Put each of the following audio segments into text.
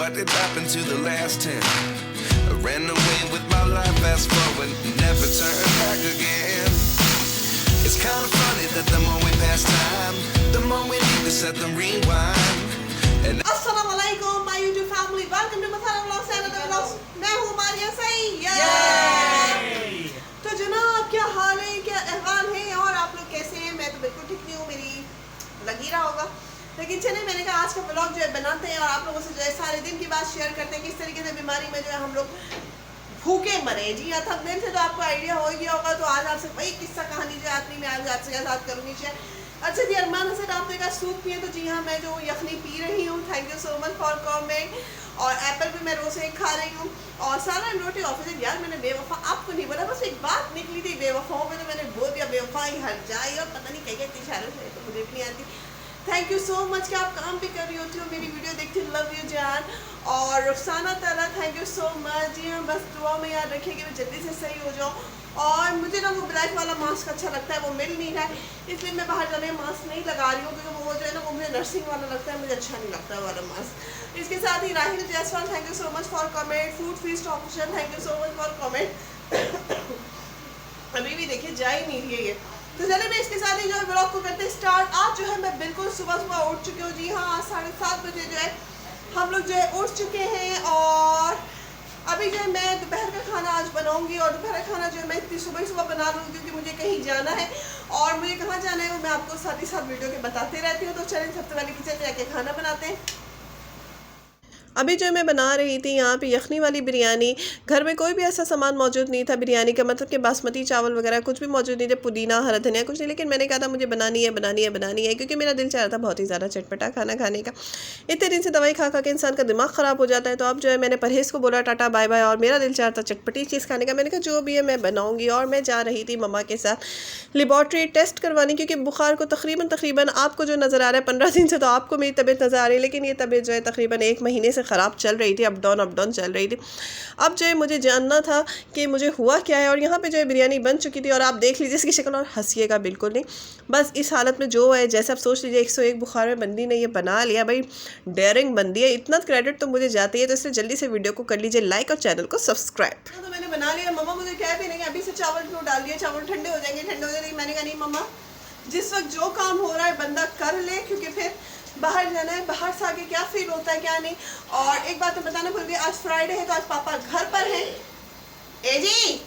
what did happen to the last 10? I ran away with my life, fast forward, never turn back again. It's kind of funny that the more we pass time, the more we need to set the rewind. And Assalamualaikum my YouTube family, welcome to Masala Vlogs and other vlogs. मैं हूँ मारिया सही। तो जनाब क्या हाल है, क्या अहवाल है और आप लोग कैसे हैं? मैं तो बिल्कुल ठीक नहीं हूँ, मेरी लग ही रहा होगा, लेकिन चलिए मैंने कहा आज का ब्लॉग जो है बनाते हैं और आप लोगों से जो है सारे दिन की बात शेयर करते हैं किस तरीके से बीमारी में जो है हम लोग भूखे मरे। जी हाँ, थंबनेल से तो आपको आइडिया हो गया होगा। तो आज आपसे वही किस्सा कहानी जो आदमी मैं आज आपसे साथ करूँगी। अच्छा जी, अरमान हसन आपने कहा सूप पिए, तो जी हाँ मैं जो यखनी पी रही हूँ। Thank you so much for comment. और एप्पल भी मैं रोज़ एक खा रही हूँ और सारा रोटी ऑफिस। यार मैंने बेवफा आपको नहीं बोला, बस एक बात निकली थी बेवफाओं में, तो मैंने बोल दिया बेवफाई हट जाए और पता नहीं क्या इशारों से, तो मुझे भी नहीं आती। थैंक यू सो मच कि आप काम भी कर रही होती हो, मेरी वीडियो देखती हो, लव यू जान। और रुखसाना ताला थैंक यू सो मच। जी हाँ, बस दुआ में याद रखिए कि मैं जल्दी से सही हो जाऊँ। और मुझे ना वो ब्लैक वाला मास्क अच्छा लगता है, वो मिल नहीं रहा है, इसलिए मैं बाहर जाने मास्क नहीं लगा रही हूँ, क्योंकि वो जो है ना वो मुझे नर्सिंग वाला लगता है, मुझे अच्छा नहीं लगता वाला मास्क। इसके साथ ही Rahil Jaiswal thank you so much for comment. Food feast official thank you so much for comment. अभी भी देखिए जा ही नहीं रही है ये। तो चलिए मैं इसके साथ ही जो है ब्लॉग को करते स्टार्ट। आज जो है मैं बिल्कुल सुबह उठ चुकी हूँ। जी हाँ, 7:30 बजे जो है हम लोग जो है उठ चुके हैं और अभी जो है मैं दोपहर का खाना आज बनाऊंगी। और दोपहर का खाना जो है मैं इतनी सुबह बना लूँगी क्योंकि मुझे कहीं जाना है और मुझे कहाँ जाना है वो मैं आपको साथ ही साथ वीडियो के बताते रहती हूँ। तो चलिए सबसे पहले किचन में जाके खाना बनाते हैं। अभी जो मैं बना रही थी यहाँ पे यखनी वाली बिरयानी। घर में कोई भी ऐसा सामान मौजूद नहीं था बिरयानी का, मतलब कि बासमती चावल वगैरह कुछ भी मौजूद नहीं थे, पुदीना हरा धनिया कुछ नहीं, लेकिन मैंने कहा था मुझे बनानी है क्योंकि मेरा दिल चाह रहा था बहुत ही ज़्यादा चटपटा खाना खाने का। इतने दिन से दवाई खा के इंसान का दिमाग ख़राब हो जाता है। तो अब जो है मैंने परहेज़ को बोला टाटा बाय बाय, और मेरा दिल चाह रहा था चटपटी चीज़ खाने का। मैंने कहा जो भी है मैं बनाऊँगी। और मैं जा रही थी मम्मा के साथ लेबॉर्ट्री टेस्ट करवाने, क्योंकि बुखार को तकरीबन आपको जो नज़र आ रहा है 15 दिन से, तो आपको मेरी तबीयत नज़र आ रही है, लेकिन ये तबीयत जो है तकरीबन 1 महीने से ख़राब चल रही थी, अप डाउन चल रही थी। अब जो है मुझे जानना था कि मुझे हुआ क्या है। और यहाँ पे जो है बिरयानी बन चुकी थी और आप देख लीजिए इसकी शक्ल, और हंसिएगा बिल्कुल नहीं, बस इस हालत में जो है जैसे आप सोच लीजिए 101 बुखार में बंदी ने ये बना लिया। भाई डेयरिंग बंदी है, इतना क्रेडिट तो मुझे जाती है। तो इसलिए जल्दी से वीडियो को कर लीजिए लाइक और चैनल को सब्सक्राइब। तो मैंने बना लिया। मम्मा मुझे क्या भी नहीं, अभी से चावल क्यों डाल दिया, चावल ठंडे हो जाएंगे। मैंने कहा नहीं मम्मा, जिस वक्त जो काम हो रहा है बंदा कर ले, क्योंकि फिर बाहर जाना है, बाहर से आके क्या फील होता है क्या नहीं। और एक बात तो बताना भूल गई, आज फ्राइडे है तो आज पापा घर पर हैं। ए जी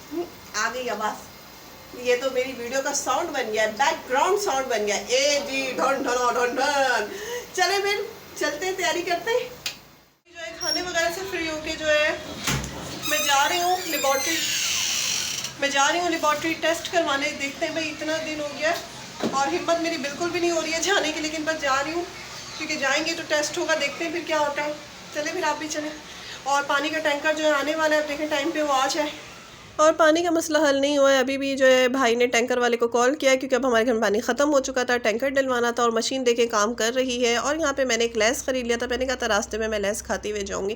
आ गई आवाज, ये तो मेरी वीडियो का साउंड बन गया है, बैकग्राउंड साउंड बन गया। ए जी ढन ढन ढन ढन। चले फिर चलते हैं, तैयारी करते हैं। जो है खाने वगैरह से फ्री होके जो है मैं जा रही हूँ लेबॉर्ट्री टेस्ट करवाने। देखते हैं भाई, इतना दिन हो गया और हिम्मत मेरी बिल्कुल भी नहीं हो रही है जाने की, लेकिन बस जा रही हूँ क्योंकि जाएंगे तो टेस्ट होगा, देखते हैं फिर क्या होता है। चले फिर आप भी चलें। और पानी का टैंकर जो है आने वाला है, अब देखें टाइम पे वो आ जाए। और पानी का मसला हल नहीं हुआ है अभी भी। जो है भाई ने टैंकर वाले को कॉल किया क्योंकि अब हमारे घर में पानी ख़त्म हो चुका था, टैंकर डलवाना था और मशीन देके काम कर रही है। और यहाँ पे मैंने एक लेस ख़रीद लिया था, मैंने कहा था रास्ते में मैं लेस खाती हुए जाऊँगी।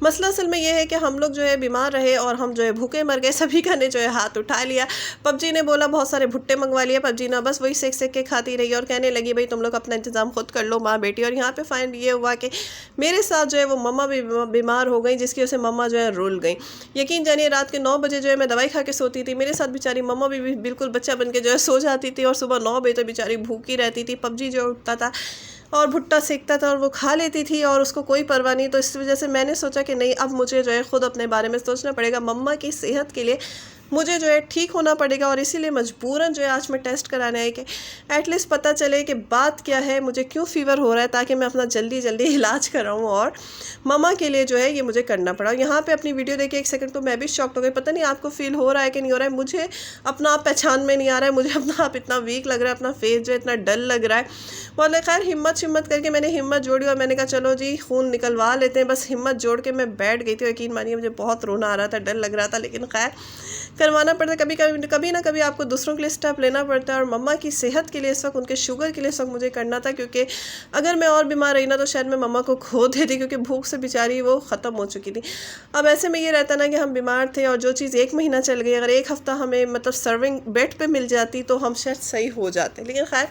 मसला असल में ये है कि हम लोग जो है बीमार रहे और हम जो है भूखे मर गए। सभी का ने जो है हाथ उठा लिया। पबजी ने बोला बहुत सारे भुट्टे मंगवा लिए, पबजी ना बस वही सेक के खाती रही और कहने लगी भाई तुम लोग अपना इंतज़ाम खुद कर लो माँ बेटी। और यहाँ पर फाइंड ये हुआ कि मेरे साथ जो है वो मम्मा भी बीमार हो गई, जिसकी वजह से मम्मा जो है रुल गई। यकीन जानिए रात के 9 बजे जो है मैं दवाई खा के सोती थी, मेरे साथ बेचारी मम्मा भी बिल्कुल बच्चा बन के जो है सो जाती थी और सुबह 9 बजे तो बेचारी भूखी रहती थी। पबजी जो उठता था और भुट्टा सेकता था और वो खा लेती थी और उसको कोई परवाह नहीं। तो इस वजह से मैंने सोचा कि नहीं, अब मुझे जो है ख़ुद अपने बारे में सोचना पड़ेगा, मम्मा की सेहत के लिए मुझे जो है ठीक होना पड़ेगा। और इसीलिए मजबूरन जो है आज मैं टेस्ट कराने आई कि एटलीस्ट पता चले कि बात क्या है, मुझे क्यों फ़ीवर हो रहा है, ताकि मैं अपना जल्दी इलाज कराऊँ। और मम्मा के लिए जो है ये मुझे करना पड़ा। यहाँ पे अपनी वीडियो देखे 1 सेकंड तो मैं भी शॉक्ड हो गई। पता नहीं आपको फील हो रहा है कि नहीं हो रहा है, मुझे अपना आप पहचान में नहीं आ रहा है, मुझे अपना आप इतना वीक लग रहा है, अपना फेस जो है इतना डल लग रहा है। बोले खैर हिम्मत करके मैंने हिम्मत जोड़ी और मैंने कहा चलो जी खून निकलवा लेते हैं। बस हिम्मत जोड़ के मैं बैठ गई थी। यकीन मानिए मुझे बहुत रोना आ रहा था, डर लग रहा था, लेकिन खैर करवाना पड़ता है, कभी ना कभी आपको दूसरों के लिए स्टेप लेना पड़ता है। और मम्मा की सेहत के लिए इस वक्त, उनके शुगर के लिए इस वक्त मुझे करना था, क्योंकि अगर मैं और बीमार रही ना तो शायद मैं मम्मा को खो देती, क्योंकि भूख से बेचारी वो ख़त्म हो चुकी थी। अब ऐसे में ये रहता ना कि हम बीमार थे और जो चीज़ 1 महीना चल गई, अगर 1 हफ़्ता हमें मतलब सर्विंग बेड पे मिल जाती तो हम शायद सही हो जाते। लेकिन खैर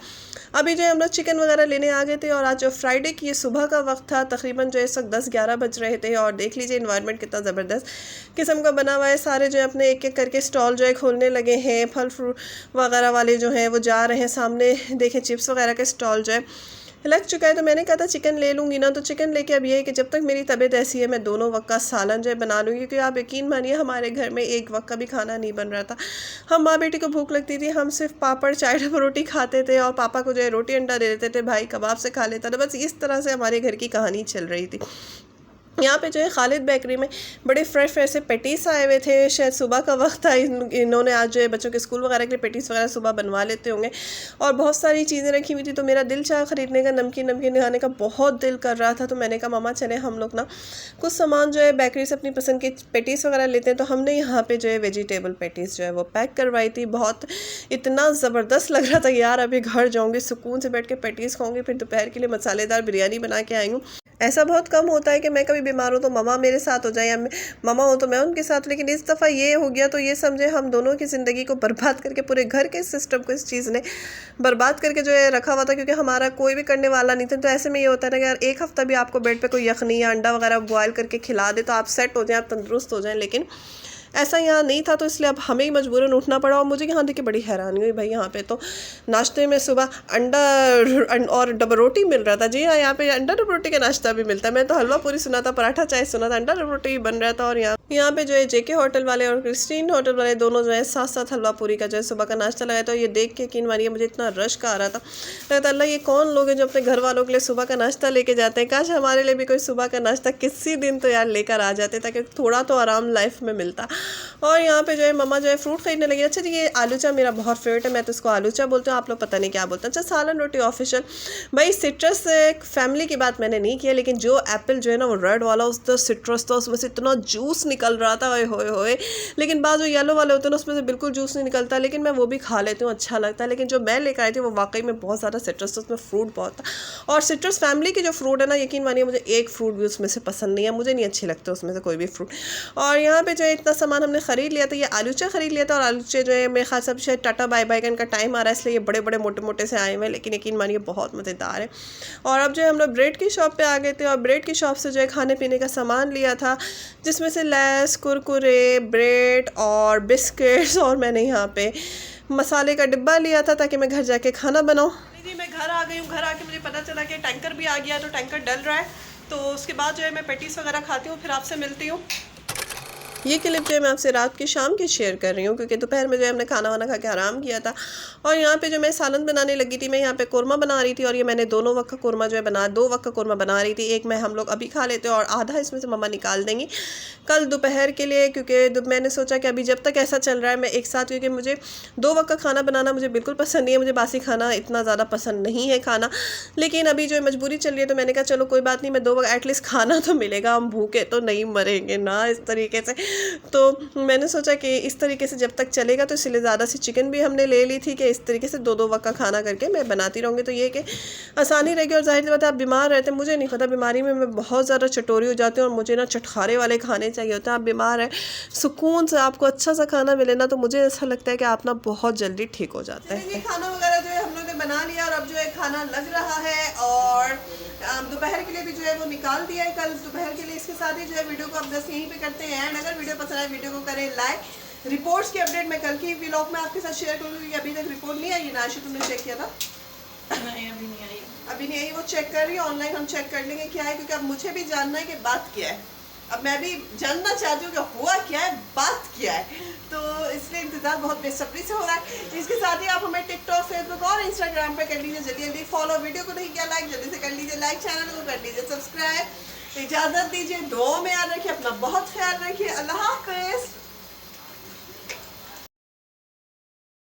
अभी जो है हम लोग चिकन वगैरह लेने आ गए थे और आज जो फ्राइडे की ये सुबह का वक्त था, तकरीबन जो इस वक्त 10-11 बज रहे थे। और देख लीजिए इन्वायरमेंट कितना ज़बरदस्त किस्म का बना हुआ है। सारे जो है अपने एक एक करके स्टॉल जो है खोलने लगे हैं। फल फ्रूट वगैरह वाले जो हैं वो जा रहे हैं। सामने देखें चिप्स वगैरह के स्टॉल जो है लग चुका है। तो मैंने कहा था चिकन ले लूँगी ना, तो चिकन लेके अब ये है कि जब तक मेरी तबीयत ऐसी है मैं दोनों वक्त का सालन जो है बना लूँगी, क्योंकि आप यकीन मानिए हमारे घर में एक वक्त का भी खाना नहीं बन रहा था। हम माँ बेटी को भूख लगती थी, हम सिर्फ पापड़ चाय रोटी खाते थे और पापा को जो है रोटी अंडा दे देते थे, भाई कबाब से खा लेता था। बस इस तरह से हमारे घर की कहानी चल रही थी। यहाँ पे जो है खालिद बेकरी में बड़े फ्रेश से पेटीस आए हुए थे। शायद सुबह का वक्त था, इन्होंने आज जो है बच्चों के स्कूल वगैरह के लिए पेटीस वगैरह सुबह बनवा लेते होंगे। और बहुत सारी चीज़ें रखी हुई थी, तो मेरा दिल चाह ख़रीदने का, नमकीन खाने का बहुत दिल कर रहा था। तो मैंने कहा मामा चले हम लोग ना कुछ सामान जो है बेकरी से अपनी पसंद की पेटीस वगैरह लेते हैं। तो हमने यहाँ पर जो है वेजिटेबल पेटीस जो है वो पैक करवाई थी। बहुत इतना ज़बरदस्त लग रहा था यार, अभी घर जाऊँगी सुकून से बैठ के पेटीस खाऊँगी, फिर दोपहर के लिए मसालेदार बिरयानी बना के आई हूँ। ऐसा बहुत कम होता है कि मैं कभी बीमार हूँ तो ममा मेरे साथ हो जाए या ममा हो तो मैं उनके साथ, लेकिन इस दफ़ा ये हो गया। तो ये समझे हम दोनों की ज़िंदगी को बर्बाद करके, पूरे घर के सिस्टम को इस चीज़ ने बर्बाद करके जो है रखा हुआ था, क्योंकि हमारा कोई भी करने वाला नहीं था। तो ऐसे में ये होता है ना कि यार 1 हफ़्ता भी आपको बेड पे कोई यखनी या अंडा वगैरह बॉयल करके खिला दे तो आप सेट हो जाएं, आप तंदुरुस्त हो जाएं, लेकिन ऐसा यहाँ नहीं था। तो इसलिए अब हमें ही मजबूरन उठना पड़ा। और मुझे यहाँ देखिए बड़ी हैरानी हुई भाई, यहाँ पे तो नाश्ते में सुबह अंडा और डबल रोटी मिल रहा था। जी हाँ, यहाँ पे अंडा डबल रोटी का नाश्ता भी मिलता है। मैं तो हलवा पूरी सुना था, पराठा चाय सुना था, अंडा डबल रोटी बन रहा था। और यहाँ पे जो है जेके होटल वाले और क्रिस्टीन होटल वाले दोनों जो है साथ साथ हलवा पूरी का जो है सुबह का नाश्ता लगाया। तो ये देख के यकीन मानिए मुझे इतना रश का आ रहा था, लगता अल्लाह ये कौन लोग हैं जो अपने घर वालों के लिए सुबह का नाश्ता लेके जाते हैं। काश हमारे लिए भी कोई सुबह का नाश्ता किसी दिन तो यार लेकर आ जाते, ताकि थोड़ा तो आराम लाइफ में मिलता। और यहाँ पे जो है मम्मा जो है फ्रूट खरीदने लगी। अच्छा जी, ये आलूचा मेरा बहुत फेवरेट है, मैं तो इसको आलूचा बोलती हूँ, आप लोग पता नहीं क्या बोलते हैं। अच्छा, सालन रोटी ऑफिशियल। भाई सिट्रस फैमिली की बात मैंने नहीं किया, लेकिन जो एप्पल जो है ना वो रेड वाला, उस तो सिट्रस था, उसमें से इतना जूस निकल रहा था, ओए होए होए। लेकिन बाद जो येलो वाले होते हैं ना उसमें से बिल्कुल जूस नहीं निकलता, लेकिन मैं वो भी खा लेती हूँ, अच्छा लगता है। लेकिन जो मैं लेकर आई थी वो वाकई में बहुत ज़्यादा सिट्रस था, उसमें फ्रूट बहुत था। और सिट्रस फैमिली की जो फ्रूट है ना, यकीन मानिए मुझे एक फ्रूट भी उसमें से पसंद नहीं है, मुझे नहीं अच्छे लगते उसमें से कोई भी फ्रूट। और यहाँ पे जो है इतना सामान हमने ख़रीद लिया था। ये आलूचा ख़रीद लिया था, और आलूचे जो है मेरे ख्याल से शायद टाटा बाय बाय का इनका टाइम आ रहा है, इसलिए ये बड़े बड़े मोटे मोटे से आए हुए हैं, लेकिन यकीन मानिए बहुत मज़ेदार है। और अब जो है हम लोग ब्रेड की शॉप पे आ गए थे, और ब्रेड की शॉप से जो है खाने पीने का सामान लिया था, जिसमें से लेस, कुरकुरे, ब्रेड और बिस्किट्स, और मैंने यहाँ पे मसाले का डिब्बा लिया था ताकि मैं घर जाके खाना बनाऊँ। जी मैं घर आ गई हूँ, घर आके मुझे पता चला कि टैंकर भी आ गया, तो टैंकर डल रहा है। तो उसके बाद जो है मैं पेटीज वगैरह खाती हूँ, फिर आपसे मिलती हूँ। ये क्लिप जो है मैं आपसे रात की शाम की शेयर कर रही हूँ, क्योंकि दोपहर में जो है हमने खाना वाना खा के आराम किया था। और यहाँ पे जो मैं सालन बनाने लगी थी, मैं यहाँ पे कोरमा बना रही थी, और ये मैंने दोनों वक्त का कोरमा जो है 2 वक्त का कोरमा बना रही थी। एक मैं हम लोग अभी खा लेते हैं और आधा इसमें से मम्मा निकाल देंगी कल दोपहर के लिए, क्योंकि मैंने सोचा कि अभी जब तक ऐसा चल रहा है मैं एक साथ, क्योंकि मुझे 2 वक्त का खाना बनाना मुझे बिल्कुल पसंद नहीं है, मुझे बासी खाना इतना ज़्यादा पसंद नहीं है खाना। लेकिन अभी जो है मजबूरी चल रही है, तो मैंने कहा चलो कोई बात नहीं, मैं 2 वक्त एटलीस्ट खाना तो मिलेगा, हम भूखे तो नहीं मरेंगे ना इस तरीके से। तो मैंने सोचा कि इस तरीके से जब तक चलेगा, तो इसलिए ज़्यादा सी चिकन भी हमने ले ली थी कि इस तरीके से 2 वक्त का खाना करके मैं बनाती रहूँगी, तो ये कि आसानी रहेगी। और जाहिर सी बात है आप बीमार रहते हैं, मुझे नहीं पता, बीमारी में मैं बहुत ज़्यादा चटोरी हो जाती हूँ, और मुझे ना चटखारे वाले खाने चाहिए होते हैं। आप बीमार हैं, सुकून से आपको अच्छा सा खाना मिले ना, तो मुझे ऐसा लगता है कि आप ना बहुत जल्दी ठीक हो जाते हैं। खाना वगैरह जो है हम लोग ने बना लिया, और अब जो है खाना लग रहा है, और दोपहर के लिए भी जो है वो निकाल दिया है कल दोपहर के लिए। इसके साथ ही जो है वीडियो को अब बस यहीं पे करते हैं एंड। अगर वीडियो पसंद आए वीडियो को करें लाइक। रिपोर्ट्स की अपडेट मैं कल की व्लॉग में आपके साथ शेयर करूँगी। अभी तक रिपोर्ट नहीं आई, नाशी तुमने चेक किया था? नहीं अभी नहीं आई, वो चेक कर रही है ऑनलाइन, हम चेक कर लेंगे क्या है, क्योंकि अब मुझे भी जानना है कि बात क्या है। अब मैं भी जानना चाहती हूँ कि हुआ क्या है, बात क्या है, तो इसलिए इंतज़ार बहुत बेसब्री से हो रहा है। इसके साथ ही आप हमें टिकटॉक, फेसबुक और इंस्टाग्राम पे कर लीजिए जल्दी जल्दी फॉलो। वीडियो को नहीं किया लाइक, जल्दी से कर लीजिए लाइक, चैनल को कर लीजिए सब्सक्राइब। इजाज़त दीजिए, दुआ में याद रखिए, अपना बहुत ख्याल रखिए, अल्लाह हाफ़िज़।